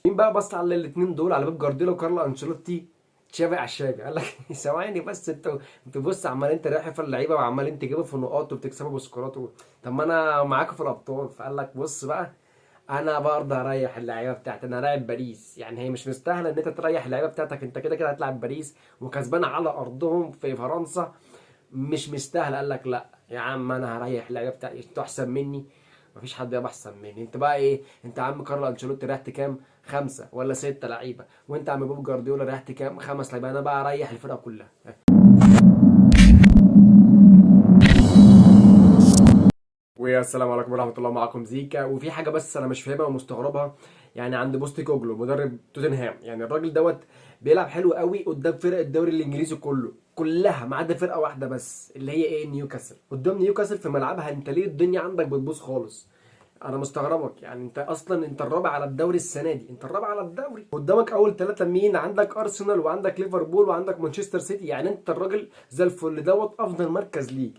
مين بقى بص على الاثنين دول، على بيب جوارديولا وكارلو انشيلوتي؟ تشافي على الشافي. قال لك ثواني بس، انتوا بص عمالين تريحوا في اللعيبه وعمالين تجيبوا في نقاط وبتكسبوا بسكورات طب ما انا معاكم في الابطال. فقال لك بص بقى، انا برضه هريح اللعيبه بتاعتي. انا هلاعب باريس، يعني هي مش مستاهله ان انت تريح اللعيبه بتاعتك، انت كده كده هتلعب باريس وكسبان على ارضهم في فرنسا، مش مستاهل. قال لك لا يا عم، انا هريح اللعيبه بتاعتي، انتوا احسن مني؟ مفيش حد يبقى احسن مني. انت بقى ايه؟ انت يا عم كارلو انشيلوتي ريحت كام؟ خمسه ولا سته لعيبه، وانت يا عم بوب جوارديولا ريحت كام؟ خمس لعيبه. انا بقى اريح الفرقه كلها. والسلام عليكم ورحمه الله، معاكم زيكا. وفي حاجه بس انا مش فاهمها ومستغربها، يعني عند بوستي كوجلو مدرب توتنهام، يعني الراجل دوت بيلعب حلو قوي قدام فرق الدوري الانجليزي كلها ما عدا فرقه واحده بس، اللي هي ايه؟ نيوكاسل. قدام نيوكاسل في ملعبها، انت ليه الدنيا عندك بتبوظ خالص؟ انا مستغربك. يعني انت اصلا انت الرابع على الدوري السنه دي، انت الرابع على الدوري، قدامك اول ثلاثه مين؟ عندك ارسنال وعندك ليفربول وعندك مانشستر سيتي. يعني انت الراجل زي الفل دوت، افضل مركز ليك.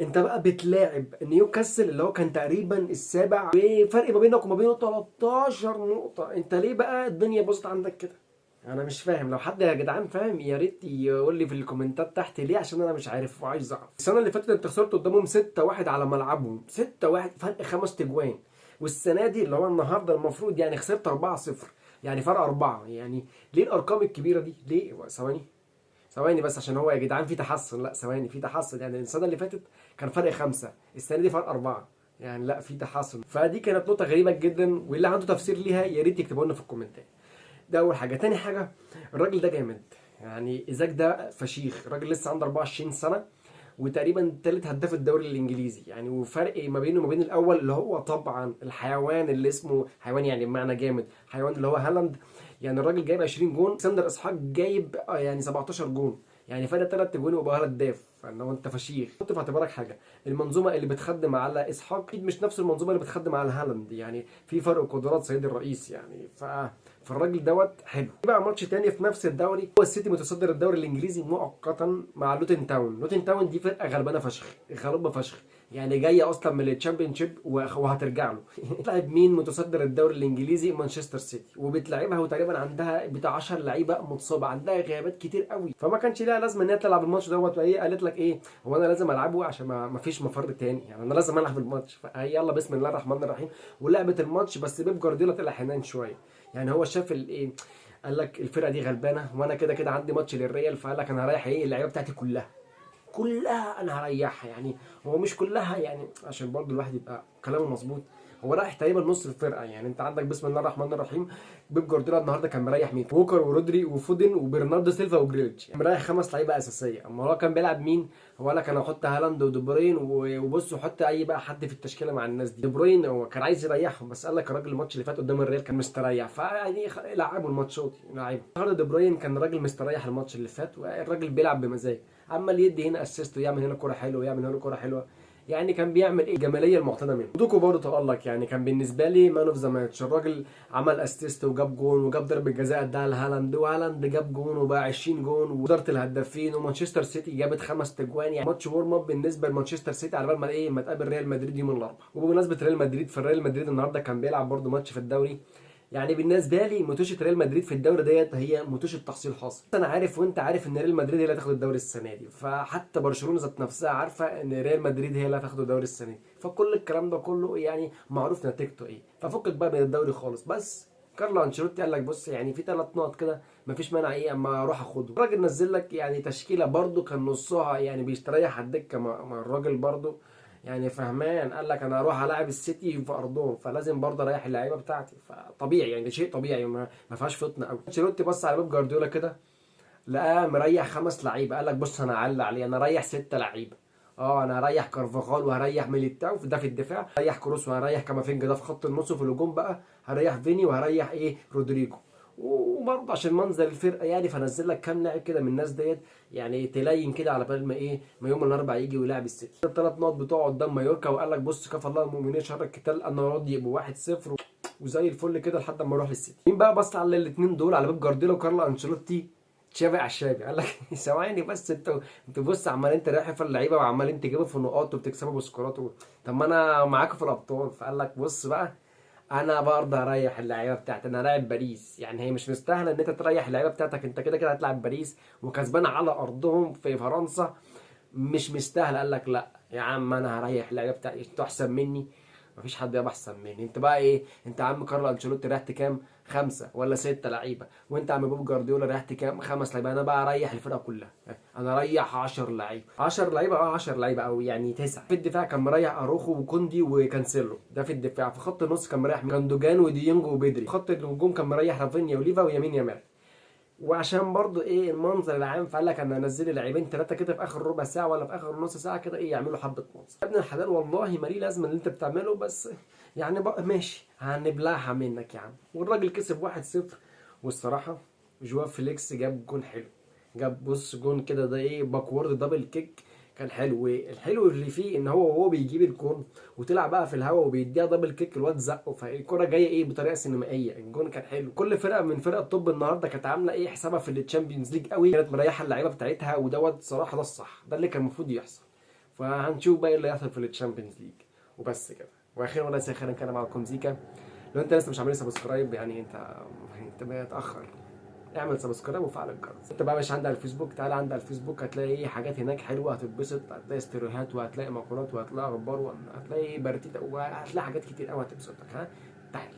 انت بقى بتلاعب نيوكاسل اللي هو كان تقريبا السابع، وفرق ما بينك وما بينه 13 نقطه. انت ليه بقى الدنيا باظت عندك كده؟ انا مش فاهم. لو حد يا جدعان فاهم يا ريت يقول لي في الكومنتات تحت ليه، عشان انا مش عارف وعايز اعرف. السنه اللي فاتت انت خسرت قدامهم 6-1 على ملعبهم، 6-1 فرق 5 تجوان. والسنه دي اللي هو النهارده المفروض يعني خسرت 4-0، يعني فرق 4. يعني ليه الارقام الكبيره دي؟ ليه؟ ثواني ثواني بس، عشان هو يا جدعان في تحسن. لا ثواني، في تحسن. يعني السنه اللي فاتت كان فرق 5، السنه دي فرق 4. يعني لا، في تحسن. فدي كانت نقطه غريبه جدا، واللي عنده تفسير ليها يا ريت يكتبوا لنا في الكومنتات. ده اول حاجه. تاني حاجه، الراجل ده جامد. يعني ايزاك ده فشيخ، الراجل لسه عنده 24 سنه، وتقريبا تالت هداف الدوري الانجليزي. يعني وفرق ما بينه وما بين الاول اللي هو طبعا الحيوان اللي اسمه حيوان، يعني بمعنى جامد، حيوان اللي هو هالاند. يعني الراجل جايب 20 جون، ساندر اسحاق جايب يعني 17 جون. يعني فرق 3 جون ويبقى هداف. فانه انت فشيخ. حط في اعتبارك حاجه، المنظومه اللي بتخدم على اسحاق اكيد مش نفس المنظومه اللي بتخدم على هالاند، يعني في فرق قدرات سيد الرئيس. يعني فالراجل دوت حلو. في بقى ماتش تاني في نفس الدوري، هو السيتي متصدر الدوري الانجليزي مؤقتا مع لوتن تاون. لوتن تاون دي فرقه غلبانه فشخ، غلوبه فشخ، يعني جايه اصلا من الشامبيونشيب وهترجع له. بتلعب مين متصدر الدوري الانجليزي؟ مانشستر سيتي، وبتلعبها وتقريبا عندها بتاع 10 لعيبه متصابه، عندها غيابات كتير قوي. فما كانش ليها لازمه ان هي تلعب الماتش دوت. وهي قالت لك ايه؟ هو انا لازم العبه عشان ما فيش مفر تاني، يعني انا لازم العب الماتش. فهي يلا بسم الله الرحمن الرحيم ولعبت الماتش. بس بيب جوارديولا طلع حنان شويه، يعني هو شاف الايه، قال لك الفرقه دي غلبانه، وانا كده كده عندي ماتش للريال، فقال لك انا هريح ايه؟ اللعيبه بتاعتي كلها، كلها انا هريحها. يعني هو مش كلها، يعني عشان برضو الواحد يبقى كلامه مظبوط، هو رايح تقريبا نص الفرقه. يعني انت عندك بسم الله الرحمن الرحيم، بيب جوارديولا النهارده كان مريح مين؟ ووكر ورودري وفودن وبرناردو سيلفا وجريليتش، يعني مريح 5 لعيبه اساسيه. اما هو كان بيلعب مين؟ هو قال لك انا هحط هالاند ودي بروين وبص، وحط اي بقى حد في التشكيله مع الناس دي. دي بروين هو كان عايز يريحهم، بس قال لك الراجل الماتش اللي فات قدام الريال كان مستريح، فيعني لعبوا الماتشات، لعبوا. النهارده دي بروين كان راجل مستريح الماتش اللي فات، والراجل بيلعب بمزاج، عمال يدي هنا اسيست ويعمل هنا كوره حلوه ويعمل هنا كوره حلوه. يعني كان بيعمل ايه؟ الجماليه المعتاده منه. دوكو برضه تألق، يعني كان بالنسبه لي مان اوف ذا ماتش. الراجل عمل اسيست وجاب جون وجاب ضربه جزاء اداها لهالاند، وهالاند جاب جون وبقى 20 جون واداره الهدافين. ومانشستر سيتي جابت 5 تجوان. يعني ماتش ورم اب بالنسبه لمانشستر سيتي على بال ما ايه، ما تقابل ريال مدريد يوم الاربعاء. وبمناسبه ريال مدريد، فالريال مدريد النهارده كان بيلعب برضه ماتش في الدوري. يعني بالنسبه لي متوشه ريال مدريد في الدوري ديت هي متوشه تحصيل حاصل. انا عارف وانت عارف ان ريال مدريد هي اللي هتاخد الدوري السنه دي، فحتى برشلونه ذات نفسها عارفه ان ريال مدريد هي اللي هتاخد الدوري السنه دي. فكل الكلام ده كله يعني معروف نتيجته ايه. ففكك بقى من الدوري خالص. بس كارلو انشيلوتي قال لك بص، يعني في 3 نقط كده مفيش مانع ايه اما اروح اخده. الراجل نزل لك يعني تشكيله برده كان نصها يعني بيستريح على الدكه مع الراجل برده، يعني فهمان. قال لك انا هروح العب السيتي في ارضهم، فلازم برضه اريح اللعيبه بتاعتي. فطبيعي يعني، ده شيء طبيعي، ما فيهاش فطنه قوي. انشيلوتي بص على بيب جوارديولا كده، لقاه مريح 5 لعيبه. قال لك بص انا هعلق عليه، انا اريح 6 لعيبه. اه انا هريح كارفاخال وهريح ميليتاو ده في الدفاع، هريح كروس وهريح كامافينجا ده في خط النص. وفي الهجوم بقى هريح فيني وهريح ايه، رودريجو. وبرضه عشان منظر الفرقه يعني، فنزل لك كام لاعب كده من الناس ديت، يعني تلين كده على بال ما ايه، ما يوم الاربعاء يجي ويلعب السيتي. ال3 نقط بتوعه قدام مايوركا، وقال لك بص كفى الله المؤمنين شر القتال، انا راضي يبقوا 1-0 وزي الفل كده لحد ما اروح للسيتي. مين بقى بص على الاثنين دول، على بيب جوارديولا وكارلو انشيلوتي؟ تشافي على الشافي. قال لك ثواني بس، انتوا بص عمالين تريحوا في اللعيبه وعمالين تجيبوا في نقاط وبتكسبوا بسكورات طب ما انا معاكم في الابطال. فقال لك بص بقى، انا برضه هريح اللعيبه بتاعتي، انا هلاعب باريس، يعني هي مش مستاهله ان انت تريح اللعيبه بتاعتك، انت كده كده هتلعب باريس وكسبان على ارضهم في فرنسا، مش مستاهل. قال لك لا يا عم انا هريح اللعيبه بتاعتي، انتوا احسن مني؟ مفيش حد يبقى احسن مني. انت بقى ايه؟ انت يا عم كارلو انشيلوتي ريحت كام؟ خمسه ولا سته لعيبه، وانت يا عم بوب جوارديولا ريحت كام؟ خمس لعيبه. انا بقى اريح الفرقه كلها، انا اريح 10 لعيبه، 10 لعيبه، 10 لعيبه او يعني تسعه. في الدفاع كان مريح اروخو وكوندي وكانسيلو، ده في الدفاع. في خط النص كان مريح جندوجان وديونج وبيدري. خط الهجوم كان مريح رافينيا وليفا ويمين يامال. وعشان برضو ايه المنظر العام، فقال لك انا انزل لاعبين ثلاثه كده في اخر ربع ساعه ولا في اخر نص ساعه كده، ايه يعملوا حبه منظر. يا ابن الحلال والله ما ليه لازمه اللي انت بتعمله، بس يعني بقى ماشي هنبلعها منك يا عم. والراجل كسب 1-0. والصراحه جواو فيليكس جاب جون حلو، جاب بص جون كده، ده ايه باكورد دبل كيك، كان حلو. الحلو اللي فيه ان هو بيجيب الجون وطلع بقى في الهواء وبيديها دبل كيك، الواد زقه، فالكرة جايه ايه بطريقه سينمائيه. الجون كان حلو. كل فرقه من فرق الطب النهارده كانت عامله ايه حسابها في التشامبيونز ليج قوي، كانت مريحه اللعيبه بتاعتها، ودوت صراحه ده الصح، ده اللي كان المفروض يحصل. فهنشوف بقى ايه اللي هيحصل في التشامبيونز ليج. وبس كده. واخيرا وليس اخيرا كان معكم زيكا. لو انت لسه مش عامل سبسكرايب، يعني انت متاخر، اعمل سبسكرايب وفعل الجرس. انت بقى مش عندي على الفيسبوك، تعالى عندي على الفيسبوك، هتلاقي ايه حاجات هناك حلوه، هتتبسط، هتلاقي استوريهات وهتلاقي مقالات وهتلاقي اخبار وهتلاقي بارتيتا وهتلاقي حاجات كتير قوي هتبسطك. ها تعالى.